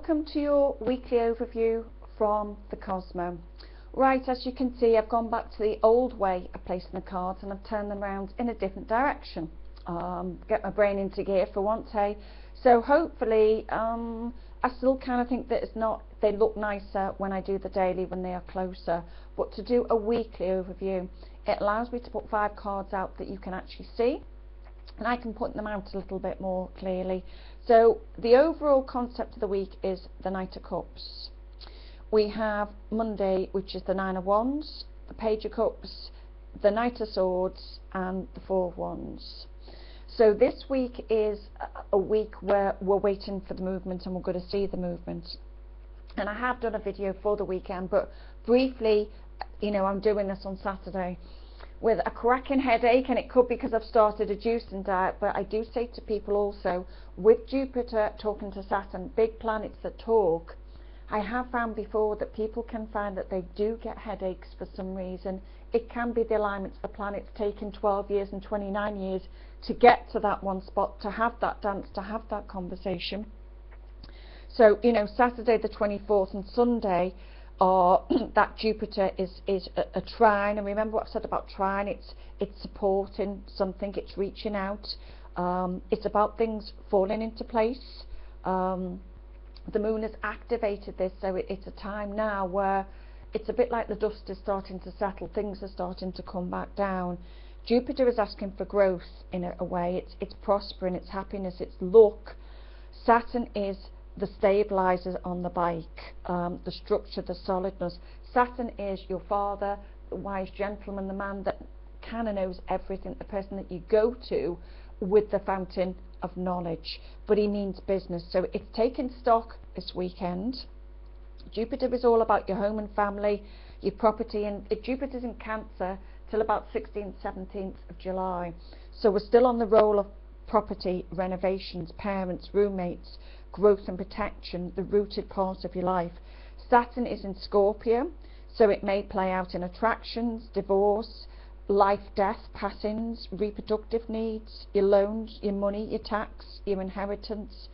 welcome to your weekly overview from the Cosmo. Right, as you can see, I've gone back to the old way of placing the cards and I've turned them around in a different direction. Get my brain into gear for once, hey. So hopefully, I still kind of think that they look nicer when I do the daily when they are closer, but to do a weekly overview, it allows me to put 5 cards out that you can actually see, and I can put them out a little bit more clearly. So the overall concept of the week is the Knight of Cups. We have Monday, which is the 9 of Wands, the Page of Cups, the Knight of Swords, and the 4 of Wands. So this week is a week where we're waiting for the movement and we're going to see the movement. And I have done a video for the weekend, but briefly, you know, I'm doing this on Saturday with a cracking headache, and it could be because I've started a juicing diet, but I do say to people also, with Jupiter talking to Saturn, big planets that talk, I have found before that people can find that they do get headaches for some reason. It can be the alignments of the planets taking 12 years and 29 years to get to that one spot, to have that dance, to have that conversation. So, you know, Saturday the 24th and Sunday are that Jupiter is a trine, and remember what I said about trine, it's supporting something, it's reaching out, it's about things falling into place. The moon has activated this, so it's a time now where it's a bit like the dust is starting to settle, things are starting to come back down. Jupiter is asking for growth in a way, it's prospering, it's happiness, it's luck. Saturn is the stabilizers on the bike, the structure, the solidness. Saturn is your father, the wise gentleman, the man that kind of knows everything, the person that you go to with the fountain of knowledge, but he means business. So it's taking stock this weekend. Jupiter is all about your home and family, your property, and Jupiter's in Cancer till about 16th, 17th of July. So we're still on the roll of property, renovations, parents, roommates, growth and protection, the rooted part of your life. Saturn is in Scorpio, so it may play out in attractions, divorce, life, death, passings, reproductive needs, your loans, your money, your tax, your inheritance.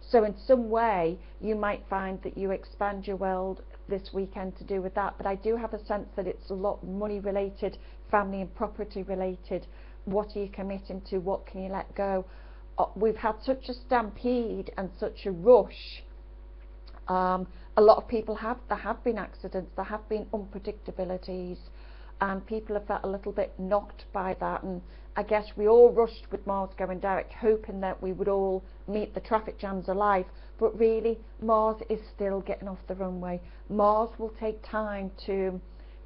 So in some way you might find that you expand your world this weekend to do with that, but I do have a sense that it's a lot money related, family and property related. What are you committing to? What can you let go? We've had such a stampede and such a rush. A lot of people there have been accidents, there have been unpredictabilities, and people have felt a little bit knocked by that. And I guess we all rushed with Mars going direct, hoping that we would all meet the traffic jams alive, but really Mars is still getting off the runway. Mars will take time to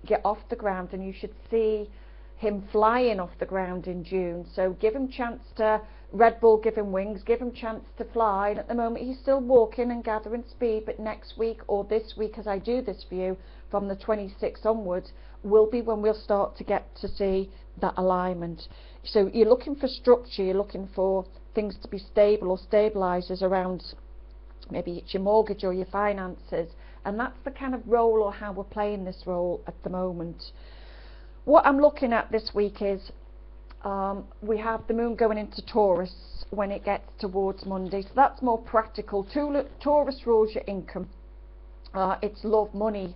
get off the ground, and you should see him flying off the ground in June. So give him chance to, Red Bull give him wings, give him chance to fly. And at the moment he's still walking and gathering speed, but next week or this week as I do this for you from the 26th onwards will be when we'll start to get to see that alignment. So you're looking for structure, you're looking for things to be stable or stabilizers around maybe it's your mortgage or your finances, and that's the kind of role or how we're playing this role at the moment. What I'm looking at this week is we have the moon going into Taurus when it gets towards Monday, so that's more practical. Taurus rules your income, it's love, money,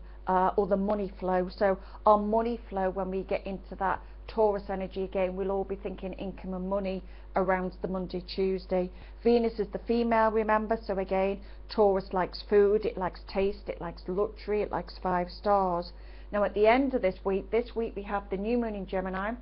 or the money flow. So our money flow, when we get into that Taurus energy again, we'll all be thinking income and money around the Monday, Tuesday. Venus is the female, remember, so again Taurus likes food, it likes taste, it likes luxury, it likes 5 stars. Now at the end of this week we have the new moon in Gemini,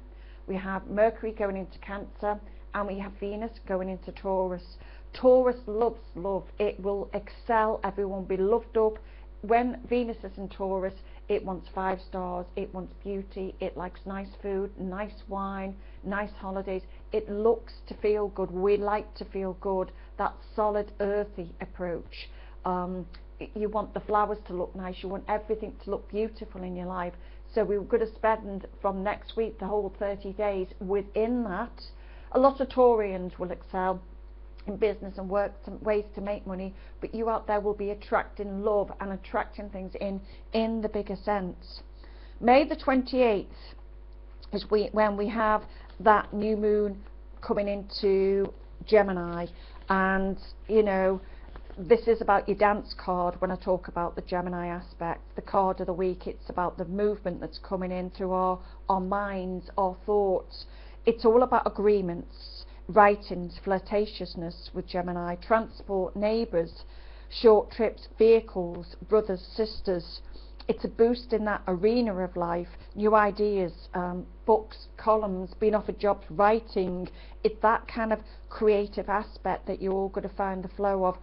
we have Mercury going into Cancer, and we have Venus going into Taurus. Taurus loves love, it will excel, everyone will be loved up. When Venus is in Taurus, it wants 5 stars, it wants beauty, it likes nice food, nice wine, nice holidays. It looks to feel good, we like to feel good, that solid earthy approach. You want the flowers to look nice, you want everything to look beautiful in your life. So we're going to spend from next week the whole 30 days within that. A lot of Taurians will excel in business and work, some ways to make money, but you out there will be attracting love and attracting things in the bigger sense. May the 28th is when we have that new moon coming into Gemini, and you know This is about your dance card when I talk about the Gemini aspect. The card of the week, it's about the movement that's coming in through our minds, our thoughts. It's all about agreements, writings, flirtatiousness with Gemini, transport, neighbours, short trips, vehicles, brothers, sisters. It's a boost in that arena of life, new ideas, books, columns, being offered jobs, writing. It's that kind of creative aspect that you're all going to find the flow of.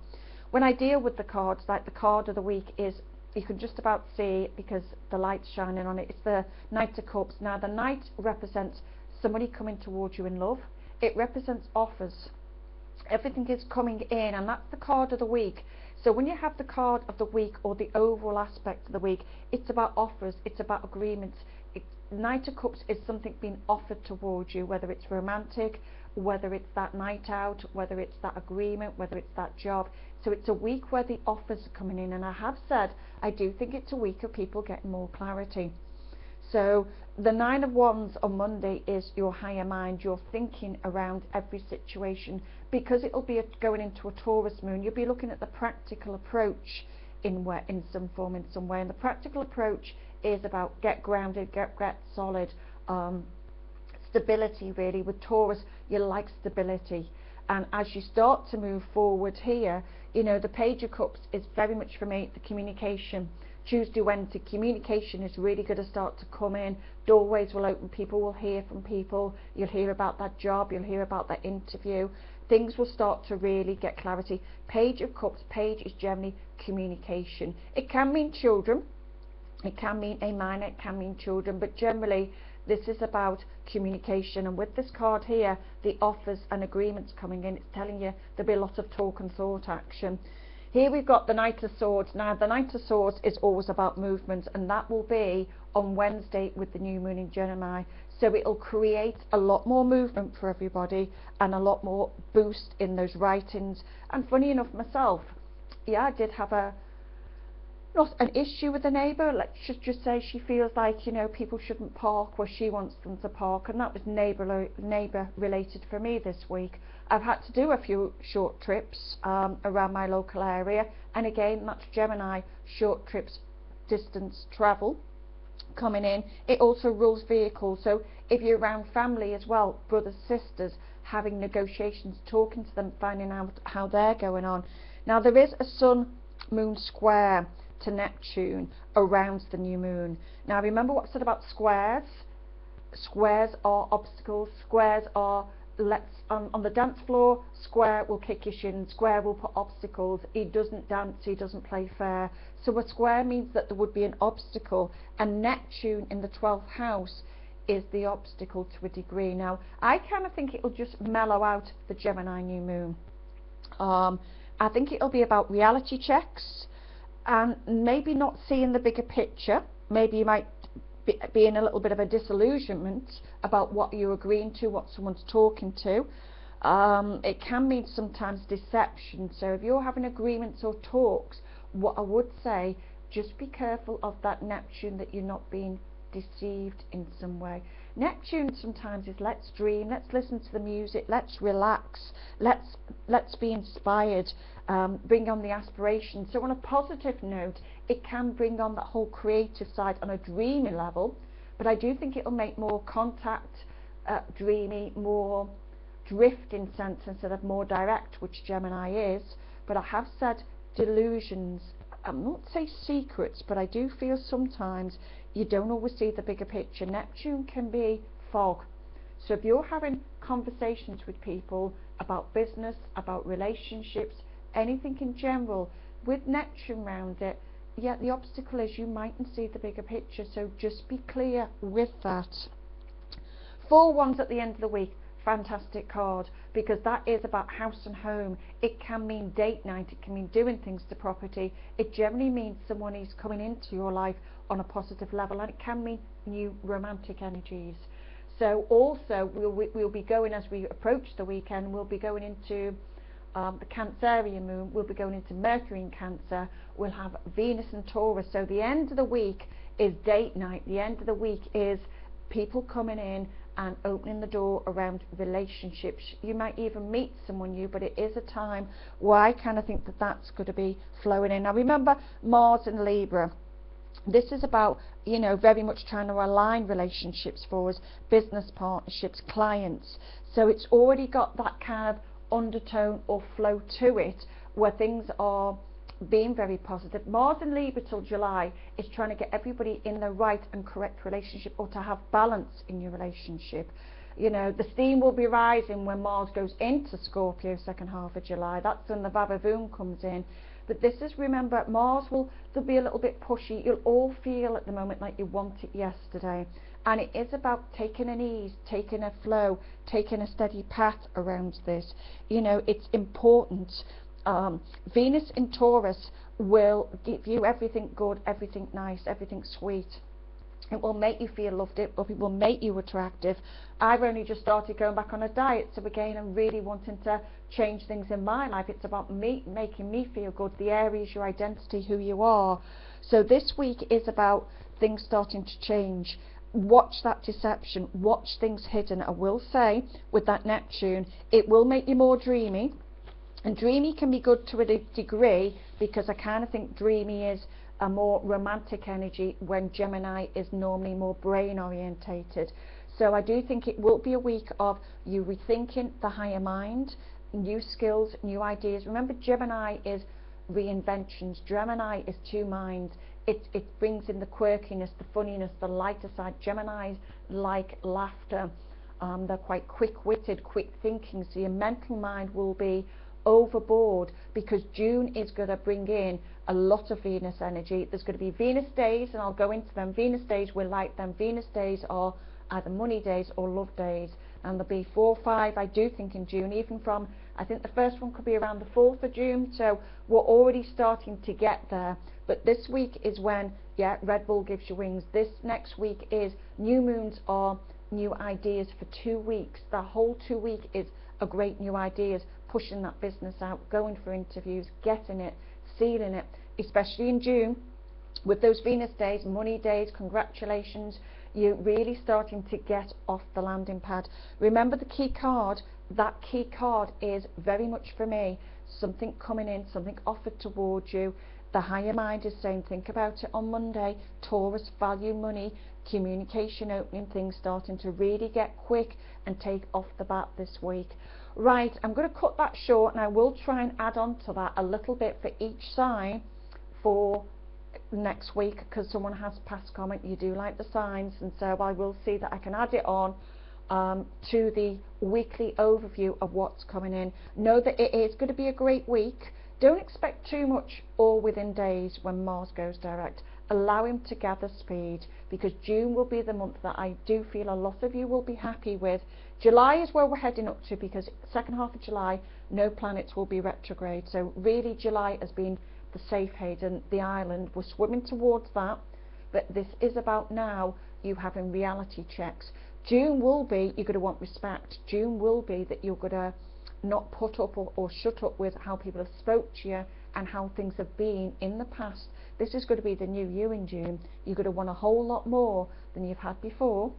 When I deal with the cards, like the card of the week is, you can just about see it because the light's shining on it, it's the Knight of Cups. Now the Knight represents somebody coming towards you in love. It represents offers. Everything is coming in, and that's the card of the week. So when you have the card of the week or the overall aspect of the week, it's about offers, it's about agreements. Knight of Cups is something being offered towards you, whether it's romantic, whether it's that night out, whether it's that agreement, whether it's that job. So it's a week where the offers are coming in, and I have said I do think it's a week of people getting more clarity. So the Nine of Wands on Monday is your higher mind, your thinking around every situation, because it'll be going into a Taurus moon. You'll be looking at the practical approach in some form, in some way, and the practical approach is about get grounded, get solid, stability really. With Taurus, you like stability, and as you start to move forward here, you know, the Page of Cups is very much for me the communication. Tuesday, Wednesday, communication is really going to start to come in. Doorways will open, people will hear from people, you'll hear about that job, you'll hear about that interview. Things will start to really get clarity. Page of Cups, Page is generally communication. It can mean children, it can mean a minor, it can mean children, but generally this is about communication. And with this card here, the offers and agreements coming in, it's telling you there'll be a lot of talk and thought action. Here we've got the Knight of Swords. Now the Knight of Swords is always about movement, and that will be on Wednesday with the new moon in Gemini. So it'll create a lot more movement for everybody and a lot more boost in those writings. And funny enough, myself, yeah, I did have not an issue with the neighbour. Let's just say she feels like, you know, people shouldn't park where she wants them to park, and that was neighbour related for me this week. I've had to do a few short trips around my local area, and again that's Gemini, short trips, distance travel coming in. It also rules vehicles, so if you're around family as well, brothers, sisters, having negotiations, talking to them, finding out how they're going on. Now there is a Sun Moon square to Neptune around the new moon. Now remember what I said about squares. Squares are obstacles, squares are on the dance floor, square will kick your shin, square will put obstacles. He doesn't dance, he doesn't play fair. So a square means that there would be an obstacle, and Neptune in the 12th house is the obstacle to a degree. Now I kind of think it'll just mellow out the Gemini new moon. I think it'll be about reality checks and maybe not seeing the bigger picture. Maybe you might be in a little bit of a disillusionment about what you're agreeing to, what someone's talking to. It can mean sometimes deception. So if you're having agreements or talks, what I would say, just be careful of that Neptune, that you're not being deceived in some way. Neptune sometimes is let's dream, let's listen to the music, let's relax, let's be inspired, bring on the aspiration. So on a positive note, it can bring on that whole creative side on a dreamy level, but I do think it'll make more contact, dreamy, more drifting sense instead of more direct, which Gemini is. But I have said delusions, I'm not say secrets, but I do feel sometimes you don't always see the bigger picture. Neptune can be fog. So if you're having conversations with people about business, about relationships, anything in general, with Neptune around it, yeah, the obstacle is you mightn't see the bigger picture. So just be clear with that. 4 Wands at the end of the week, fantastic card, because that is about house and home. It can mean date night, it can mean doing things to property. It generally means someone is coming into your life on a positive level, and it can mean new romantic energies. So also we'll be going, as we approach the weekend, we'll be going into the Cancerian moon, we'll be going into Mercury in Cancer, we'll have Venus and Taurus. So the end of the week is date night, the end of the week is people coming in and opening the door around relationships. You might even meet someone new, but it is a time where I kind of think that that's going to be flowing in. Now remember, Mars in Libra, this is about, you know, very much trying to align relationships for us, business partnerships, clients. So it's already got that kind of undertone or flow to it where things are being very positive. Mars in Libra till July is trying to get everybody in the right and correct relationship, or to have balance in your relationship. You know, the steam will be rising when Mars goes into Scorpio second half of July. That's when the Vavavoom comes in. But this is, remember, Mars they'll be a little bit pushy. You'll all feel at the moment like you want it yesterday. And it is about taking an ease, taking a flow, taking a steady path around this. You know, it's important. Venus in Taurus will give you everything good, everything nice, everything sweet. It will make you feel loved, it will make you attractive. I've only just started going back on a diet, so again I'm really wanting to change things in my life. It's about me, making me feel good. The Aries, your identity, who you are. So this week is about things starting to change. Watch that deception, watch things hidden. I will say with that Neptune, it will make you more dreamy. And dreamy can be good to a degree, because I kind of think dreamy is a more romantic energy when Gemini is normally more brain orientated. So I do think it will be a week of you rethinking the higher mind, new skills, new ideas. Remember, Gemini is reinventions. Gemini is two minds. It brings in the quirkiness, the funniness, the lighter side. Geminis like laughter. They're quite quick-witted, quick thinking. So your mental mind will be overboard, because June is going to bring in a lot of Venus energy. There's going to be Venus days, and I'll go into them. Venus days, we like them. Venus days are either money days or love days, and there'll be 4 or 5, I do think, in June, even from, I think the first one could be around the 4th of June, so we're already starting to get there. But this week is when, yeah, Red Bull gives you wings. This next week is new moons are new ideas for 2 weeks. The whole 2 week is a great new ideas, pushing that business out, going for interviews, getting it, sealing it, especially in June with those Venus days, money days, congratulations. You're really starting to get off the landing pad. Remember the key card, that key card is very much for me, something coming in, something offered towards you. The higher mind is saying think about it on Monday. Taurus, value money, communication opening, things starting to really get quick and take off the bat this week. Right, I'm going to cut that short, and I will try and add on to that a little bit for each sign for next week, because someone has passed comment, you do like the signs, and so I will see that I can add it on to the weekly overview of what's coming in. Know that it is going to be a great week. Don't expect too much all within days when Mars goes direct. Allow him to gather speed, because June will be the month that I do feel a lot of you will be happy with. July is where we're heading up to, because second half of July no planets will be retrograde, so really July has been the safe haven, the island. We're swimming towards that, but this is about now you having reality checks. June will be, you're going to want respect. June will be that you're going to not put up or shut up with how people have spoke to you and how things have been in the past. This is going to be the new you in June. You're going to want a whole lot more than you've had before,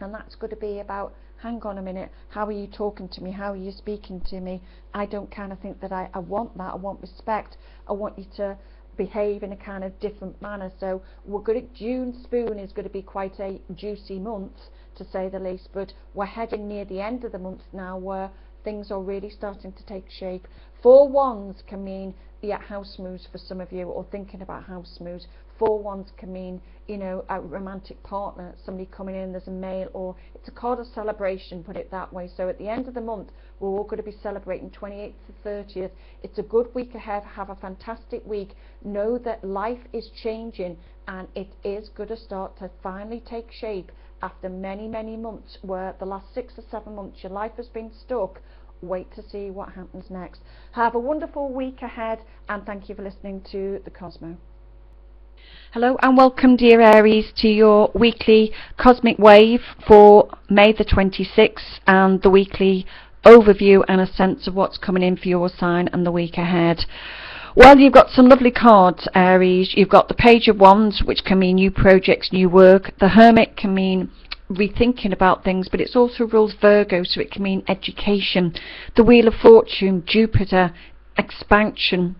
and that's going to be about, hang on a minute, how are you talking to me, how are you speaking to me? I don't kind of think that I want that. I want respect. I want you to behave in a kind of different manner. So we're good at June. Spoon is going to be quite a juicy month, to say the least, but we're heading near the end of the month now where things are really starting to take shape. 4 wands can mean, yeah, house moves for some of you, or thinking about house moves. 4 wands can mean, you know, a romantic partner, somebody coming in, there's a male, or it's a card of celebration, put it that way. So at the end of the month we're all going to be celebrating 28th to 30th. It's a good week ahead. Have a fantastic week. Know that life is changing, and it is going to start to finally take shape after many months, where the last 6 or 7 months your life has been stuck. Wait to see what happens next. Have a wonderful week ahead, and thank you for listening to the Cosmo. Hello and welcome, dear Aries, to your weekly cosmic wave for May the 26th, and the weekly overview and a sense of what's coming in for your sign and the week ahead. Well, you've got some lovely cards, Aries. You've got the Page of Wands, which can mean new projects, new work. The Hermit can mean rethinking about things, but it's also rules Virgo, so it can mean education. The Wheel of Fortune, Jupiter, expansion,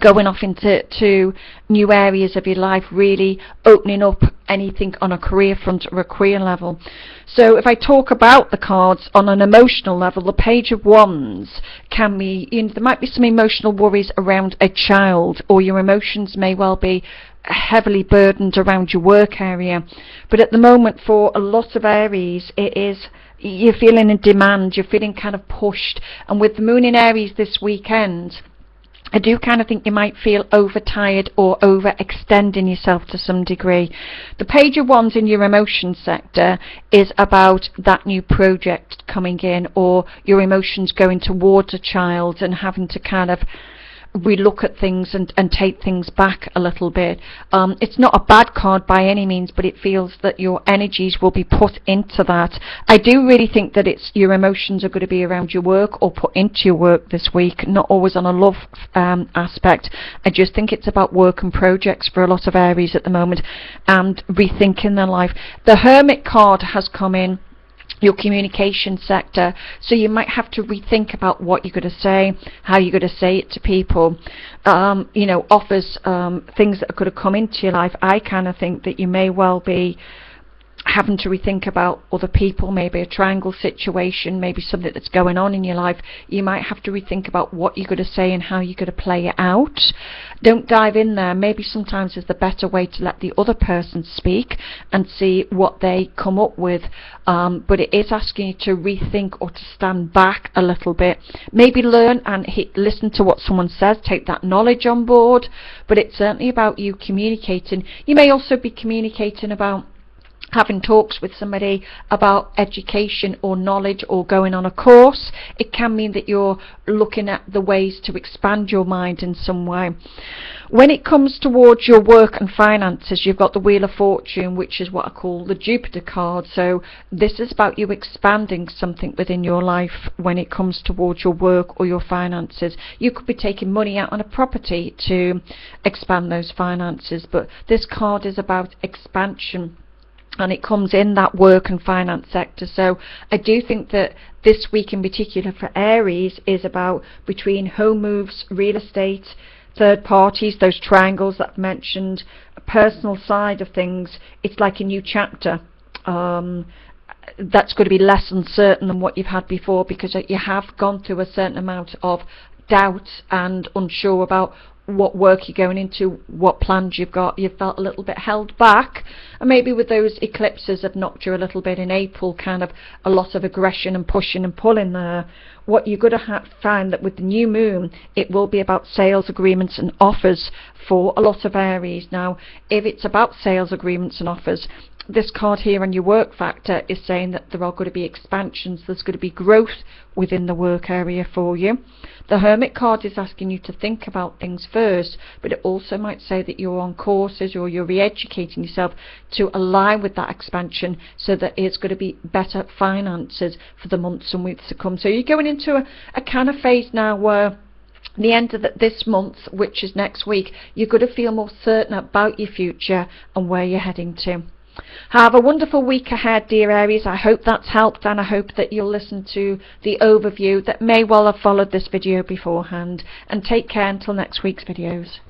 going off into new areas of your life, really opening up anything on a career front or a career level. So if I talk about the cards on an emotional level, the Page of Wands can be, there might be some emotional worries around a child, or your emotions may well be heavily burdened around your work area. But at the moment, for a lot of Aries, it is, you're feeling in demand, you're feeling kind of pushed, and with the moon in Aries this weekend, I do kind of think you might feel overtired or overextending yourself to some degree. The Page of Wands in your emotions sector is about that new project coming in, or your emotions going towards a child and having to kind of relook at things and take things back a little bit. It's not a bad card by any means, but it feels that your energies will be put into that. I do really think that it's your emotions are going to be around your work or put into your work this week, not always on a love aspect. I just think it's about work and projects for a lot of Aries at the moment, and rethinking their life. The Hermit card has come in your communication sector, so you might have to rethink about what you're going to say, how you're going to say it to people. Offers, things that are going to come into your life. I kind of think that you may well be having to rethink about other people, maybe a triangle situation, maybe something that's going on in your life. You might have to rethink about what you're going to say and how you're going to play it out. Don't dive in there. Maybe sometimes it's the better way to let the other person speak and see what they come up with, but it is asking you to rethink or to stand back a little bit. Maybe learn and listen to what someone says, take that knowledge on board, but it's certainly about you communicating. You may also be communicating about having talks with somebody about education or knowledge, or going on a course. It can mean that you're looking at the ways to expand your mind in some way. When it comes towards your work and finances, you've got the Wheel of Fortune, which is what I call the Jupiter card. So this is about you expanding something within your life when it comes towards your work or your finances. You could be taking money out on a property to expand those finances, but this card is about expansion, and it comes in that work and finance sector. So I do think that this week in particular for Aries is about between home moves, real estate, third parties, those triangles that I've mentioned, a personal side of things. It's like a new chapter. That's going to be less uncertain than what you've had before, because you have gone through a certain amount of doubt and unsure about what work you're going into, what plans you've got. You've felt a little bit held back, and maybe with those eclipses have knocked you a little bit in April, kind of a lot of aggression and pushing and pulling there. What you're going to find that with the new moon, it will be about sales agreements and offers for a lot of Aries. Now, if it's about sales agreements and offers, this card here on your work factor is saying that there are going to be expansions, there's going to be growth within the work area for you. The Hermit card is asking you to think about things first, but it also might say that you're on courses or you're re-educating yourself to align with that expansion, so that it's going to be better finances for the months and weeks to come. So you're going into a kind of phase now where the end of this month, which is next week, you're going to feel more certain about your future and where you're heading to. Have a wonderful week ahead, dear Aries. I hope that's helped, and I hope that you'll listen to the overview that may well have followed this video beforehand. And take care until next week's videos.